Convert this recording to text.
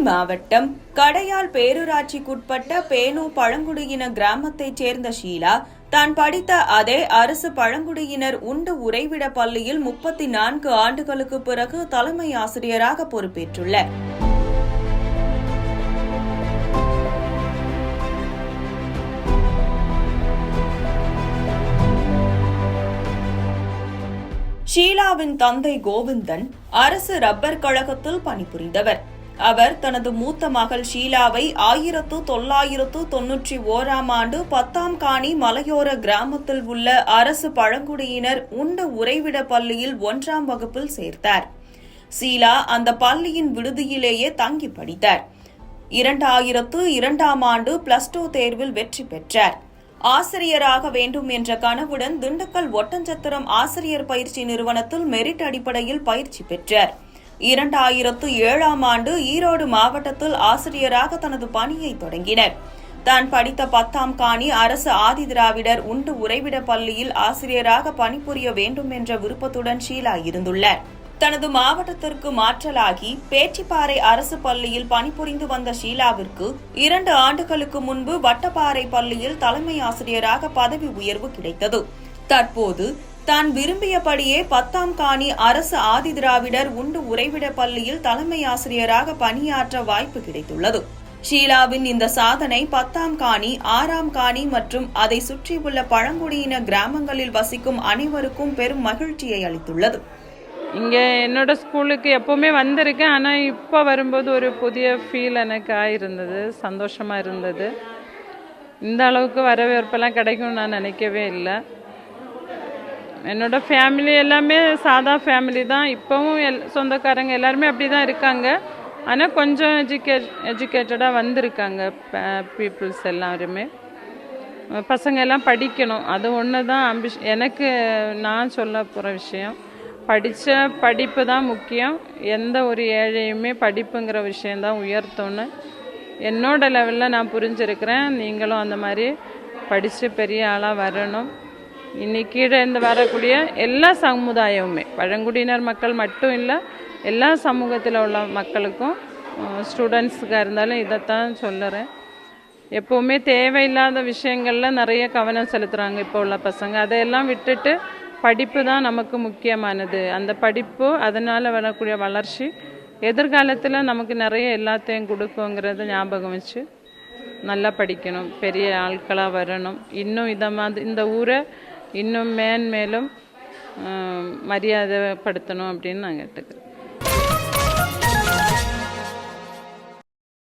மாவட்டம் கடையால் பேரூராட்சிக்குட்பட்ட பேனு பழங்குடியின கிராமத்தைச் சேர்ந்த ஷீலா தான் படித்த அதே அரசு பழங்குடியினர் உண்டு உறைவிட பள்ளியில் 34 ஆண்டுகளுக்கு பிறகு தலைமை ஆசிரியராக பொறுப்பேற்றுள்ளார். ஷீலாவின் தந்தை கோவிந்தன் அரசு ரப்பர் கழகத்தில் பணிபுரிந்தவர். அவர் தனது மூத்த மகள் ஷீலாவை 1991ஆம் ஆண்டு 10ஆம் காணி மலையோர கிராமத்தில் உள்ள அரசு பழங்குடியினர் உண்டு உறைவிட பள்ளியில் 1ஆம் வகுப்பில் சேர்த்தார். ஷீலா அந்த பள்ளியின் விடுதியிலேயே தங்கி படித்தார். 2002ஆம் ஆண்டு +2 தேர்வில் வெற்றி பெற்றார். ஆசிரியராக வேண்டும் என்ற கனவுடன் திண்டுக்கல் ஒட்டஞ்சத்திரம் ஆசிரியர் பயிற்சி நிறுவனத்தில் மெரிட் அடிப்படையில் பயிற்சி பெற்றார். 2007ஆம் ஆண்டு ஈரோடு மாவட்டத்தில் ஆசிரியராக தனது பணியை தொடங்கினர். தான் படித்த 10ஆம் காணி அரசு ஆதிதிராவிடர் உண்டு உறைவிட பள்ளியில் ஆசிரியராக பணிபுரிய வேண்டும் என்ற விருப்பத்துடன் ஷீலா இருந்துள்ளார். தனது மாவட்டத்திற்கு மாற்றலாகி பேச்சிப்பாறை அரசு பள்ளியில் பணிபுரிந்து வந்த ஷீலாவிற்கு 2 ஆண்டுகளுக்கு முன்பு வட்டப்பாறை பள்ளியில் தலைமை ஆசிரியராக பதவி உயர்வு கிடைத்தது. தற்போது தான் விரும்பியபடியே 10ஆம் காணி அரசு ஆதிதிராவிடர் உண்டு உறைவிட பள்ளியில் தலைமை ஆசிரியராக பணியாற்ற வாய்ப்பு கிடைத்துள்ளது. ஷீலாவின் இந்த சாதனை 10ஆம் காணி, 6ஆம் காணி மற்றும் அதை சுற்றியுள்ள பழங்குடியின கிராமங்களில் வசிக்கும் அனைவருக்கும் பெரும் மகிழ்ச்சியை அளித்துள்ளது. இங்கே என்னோட ஸ்கூலுக்கு எப்போவுமே வந்திருக்கேன். ஆனால் இப்போ வரும்போது ஒரு புதிய ஃபீல் எனக்கு ஆகிருந்தது, சந்தோஷமாக இருந்தது. இந்த அளவுக்கு வரவேற்பெல்லாம் கிடைக்கும்னு நான் நினைக்கவே இல்லை. என்னோடய ஃபேமிலி எல்லாமே சாதா ஃபேமிலி தான். இப்போவும் சொந்தக்காரங்க எல்லாருமே அப்படி தான் இருக்காங்க. ஆனால் கொஞ்சம் எஜுகேட்டடாக வந்திருக்காங்க பீப்புள்ஸ் எல்லாருமே. பசங்க எல்லாம் படிக்கணும், அது ஒன்று தான் எனக்கு நான் சொல்ல போகிற விஷயம். படித்த படிப்பு தான் முக்கியம். எந்த ஒரு ஏழையுமே படிப்புங்கிற விஷயந்தான் உயர்த்தோன்னு என்னோட லெவலில் நான் புரிஞ்சிருக்கிறேன். நீங்களும் அந்த மாதிரி படித்து பெரிய ஆளாக வரணும். இன்னைக்கு கீழே இருந்து வரக்கூடிய எல்லா சமுதாயமுமே, பழங்குடியினர் மக்கள் மட்டும் இல்லை, எல்லா சமூகத்தில் உள்ள மக்களுக்கும் ஸ்டூடெண்ட்ஸுக்காக இருந்தாலும் இதைத்தான் சொல்லுறேன். எப்போவுமே தேவையில்லாத விஷயங்களில் நிறைய கவனம் செலுத்துகிறாங்க இப்போ உள்ள பசங்க. அதையெல்லாம் விட்டுட்டு படிப்பு தான் நமக்கு முக்கியமானது. அந்த படிப்பு, அதனால் வரக்கூடிய வளர்ச்சி எதிர்காலத்தில் நமக்கு நிறைய எல்லாத்தையும் கொடுக்குங்கிறத ஞாபகம் வச்சு நல்லா படிக்கணும், பெரிய ஆட்களாக வரணும். இன்னும் இந்த ஊரை இன்னும் மேன்மேலும் மரியாதைப்படுத்தணும் அப்படின்னு நான் கேட்டுக்கிறேன்.